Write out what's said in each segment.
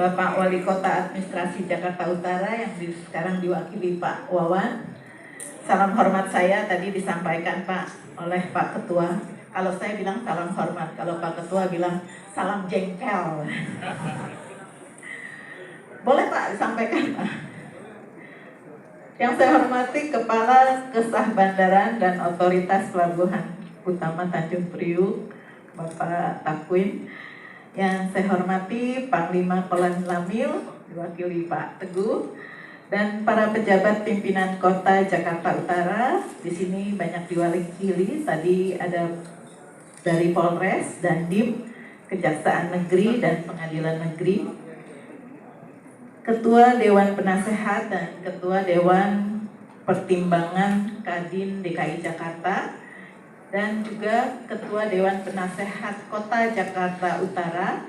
Bapak Wali Kota Administrasi Jakarta Utara yang sekarang diwakili Pak Wawan. Salam hormat saya tadi disampaikan Pak oleh Pak Ketua. Kalau saya bilang salam hormat, kalau Pak Ketua bilang salam jengkel. Boleh Pak disampaikan Pak. Yang saya hormati Kepala Kesah Bandaran dan Otoritas Pelabuhan Utama Tanjung Priuk, Bapak Takwin. Yang saya hormati Panglima Kolan Lamil, diwakili Pak Teguh, dan para pejabat pimpinan Kota Jakarta Utara. Di sini banyak diwakili, tadi ada dari Polres, Dandim, Kejaksaan Negeri, dan Pengadilan Negeri, Ketua Dewan Penasehat dan Ketua Dewan Pertimbangan Kadin DKI Jakarta, dan juga Ketua Dewan Penasehat Kota Jakarta Utara,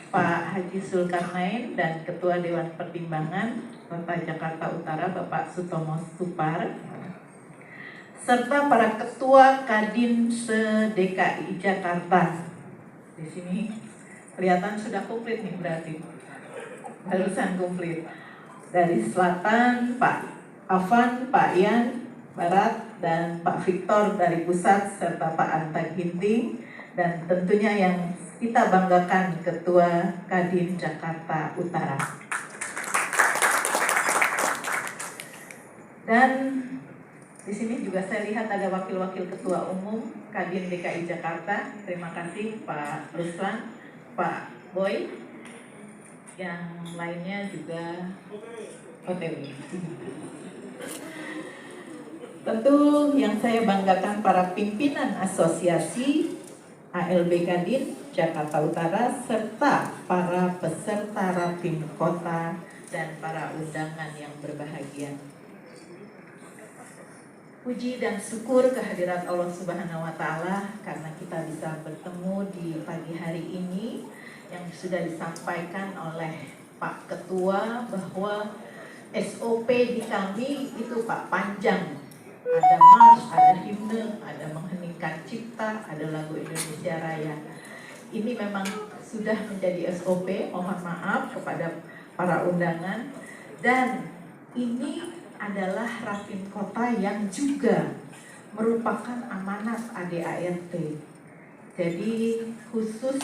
Pak Haji Zulkarnain, dan Ketua Dewan Pertimbangan Kota Jakarta Utara, Bapak Sutomo Supar, serta para Ketua Kadin se-DKI Jakarta. Di sini kelihatan sudah komplit nih berarti, barusan komplit. Dari selatan, Pak Afan, Pak Ian, Barat, dan Pak Victor dari pusat, serta Pak Anta Ginting, dan tentunya yang kita banggakan Ketua Kadin Jakarta Utara. Dan di sini juga saya lihat ada wakil-wakil Ketua Umum Kadin DKI Jakarta. Terima kasih Pak Ruslan, Pak Boy, yang lainnya juga OTW. Tentu yang saya banggakan para pimpinan asosiasi ALB Kadin Jakarta Utara, serta para peserta Rapim Kota dan para undangan yang berbahagia. Puji dan syukur kehadirat Allah Subhanahu wa Ta'ala karena kita bisa bertemu di pagi hari ini, yang sudah disampaikan oleh Pak Ketua bahwa SOP di kami itu Pak panjang. Ada mars, ada himne, ada mengheningkan cipta, ada lagu Indonesia Raya. Ini memang sudah menjadi SOP, mohon maaf kepada para undangan. Dan ini adalah Rapim Kota yang juga merupakan amanat ADART. Jadi khusus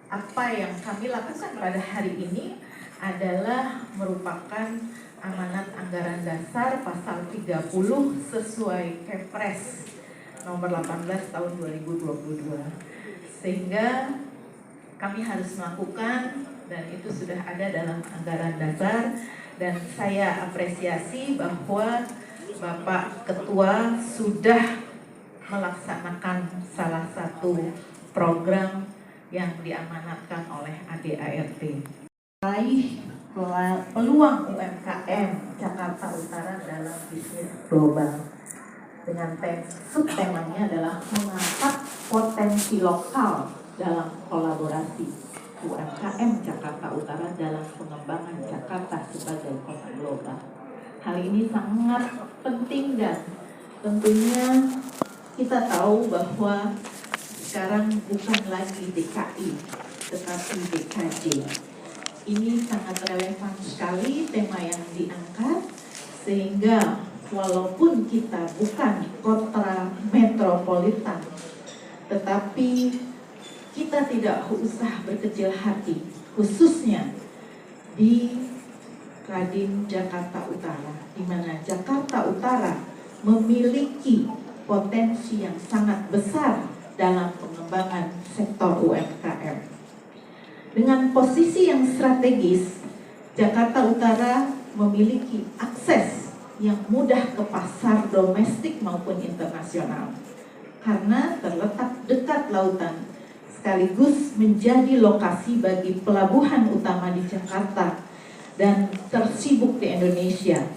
apa yang kami lakukan pada hari ini adalah merupakan amanat anggaran dasar pasal 30 sesuai Kepres nomor 18 tahun 2022. Sehingga kami harus melakukan, dan itu sudah ada dalam anggaran dasar, dan saya apresiasi bahwa Bapak Ketua sudah melaksanakan salah satu program yang diamanatkan oleh ADART. Raih peluang UMKM Jakarta Utara dalam bisnis global, dengan subtemanya adalah mengangkat potensi lokal dalam kolaborasi UMKM Jakarta Utara dalam pengembangan Jakarta sebagai kota global. Hal ini sangat penting dan tentunya kita tahu bahwa sekarang bukan lagi DKI tetapi DKJ. Ini sangat relevan sekali tema yang diangkat, sehingga walaupun kita bukan kota metropolitan, tetapi kita tidak usah berkecil hati, khususnya di Kadin Jakarta Utara, di mana Jakarta Utara memiliki potensi yang sangat besar dalam pengembangan sektor UMKM. Dengan posisi yang strategis, Jakarta Utara memiliki akses yang mudah ke pasar domestik maupun internasional karena terletak dekat lautan, sekaligus menjadi lokasi bagi pelabuhan utama di Jakarta dan tersibuk di Indonesia.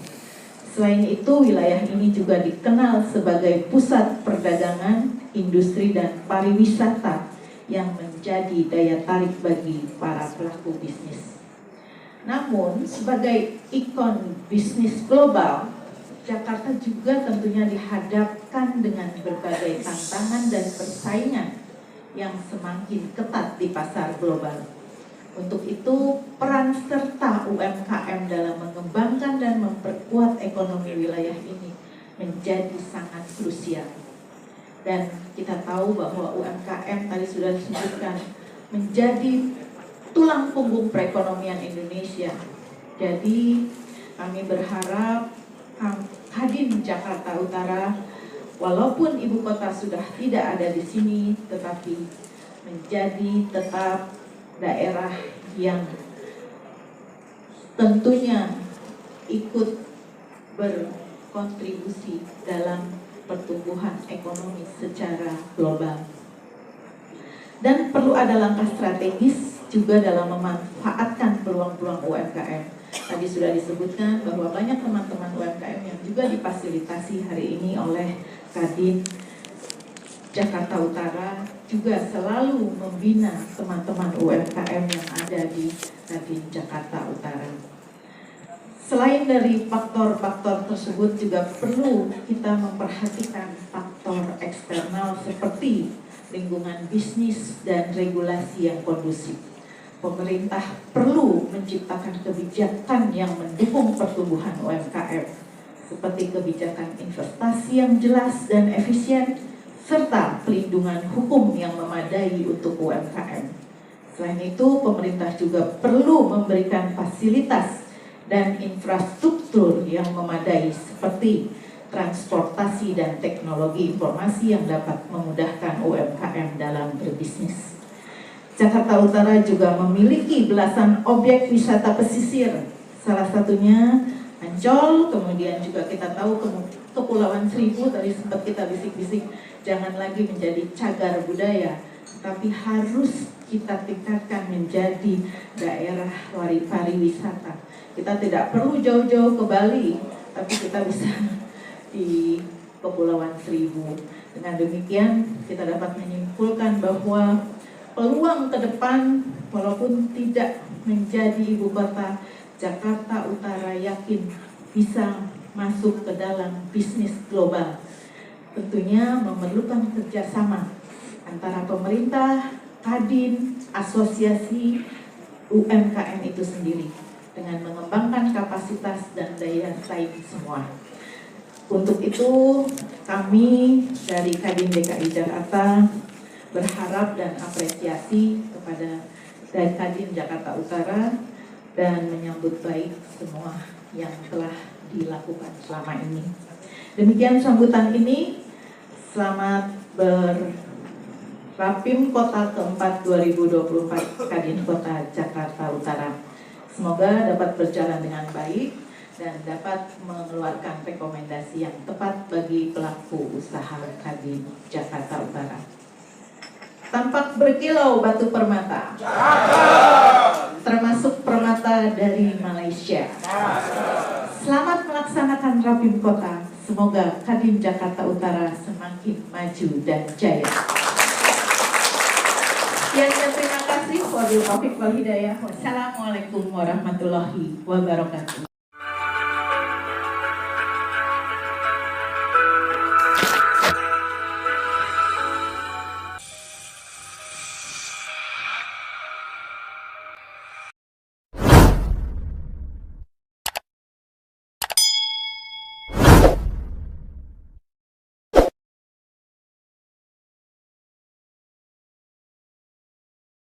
Selain itu, wilayah ini juga dikenal sebagai pusat perdagangan, industri, dan pariwisata yang menjadi daya tarik bagi para pelaku bisnis. Namun, sebagai ikon bisnis global, Jakarta juga tentunya dihadapkan dengan berbagai tantangan dan persaingan yang semakin ketat di pasar global. Untuk itu, peran serta UMKM dalam mengembangkan dan memperkuat ekonomi wilayah ini menjadi sangat krusial. Dan kita tahu bahwa UMKM tadi sudah disebutkan menjadi tulang punggung perekonomian Indonesia. Jadi kami berharap Kadin Jakarta Utara, walaupun ibu kota sudah tidak ada di sini, tetapi menjadi tetap daerah yang tentunya ikut berkontribusi dalam pertumbuhan ekonomi secara global. Dan perlu ada langkah strategis juga dalam memanfaatkan peluang-peluang UMKM. Tadi sudah disebutkan bahwa banyak teman-teman UMKM yang juga difasilitasi hari ini oleh Kadin Jakarta Utara juga selalu membina teman-teman UMKM yang ada di Kadin Jakarta Utara. Selain dari faktor-faktor tersebut juga perlu kita memperhatikan faktor eksternal seperti lingkungan bisnis dan regulasi yang kondusif. Pemerintah perlu menciptakan kebijakan yang mendukung pertumbuhan UMKM seperti kebijakan investasi yang jelas dan efisien, serta pelindungan hukum yang memadai untuk UMKM. Selain itu, pemerintah juga perlu memberikan fasilitas dan infrastruktur yang memadai seperti transportasi dan teknologi informasi yang dapat memudahkan UMKM dalam berbisnis. Jakarta Utara juga memiliki belasan objek wisata pesisir, salah satunya Ancol, kemudian juga kita tahu Kepulauan Seribu, tadi sempat kita bisik-bisik, jangan lagi menjadi cagar budaya, tapi harus kita tingkatkan menjadi daerah pariwisata. Kita tidak perlu jauh-jauh ke Bali, tapi kita bisa di Kepulauan Seribu. Dengan demikian, kita dapat menyimpulkan bahwa peluang ke depan, walaupun tidak menjadi ibu kota, Jakarta Utara yakin bisa masuk ke dalam bisnis global. Tentunya memerlukan kerjasama antara pemerintah, Kadin, asosiasi UMKM itu sendiri dengan mengembangkan kapasitas dan daya saing semua. Untuk itu kami dari Kadin DKI Jakarta berharap dan apresiasi kepada Kadin Jakarta Utara dan menyambut baik semua yang telah dilakukan selama ini. Demikian sambutan ini. Selamat berrapim Kota keempat 2024 Kadin Kota Jakarta Utara. Semoga dapat berjalan dengan baik dan dapat mengeluarkan rekomendasi yang tepat bagi pelaku usaha Kadin Jakarta Utara. Tampak berkilau batu permata, termasuk permata dari Malaysia. Selamat melaksanakan Rapim Kota. Semoga Kadin Jakarta Utara semakin maju dan jaya. Sekian dan terima kasih. Wabillahi taufiq wal hidayah. Wassalamualaikum warahmatullahi wabarakatuh.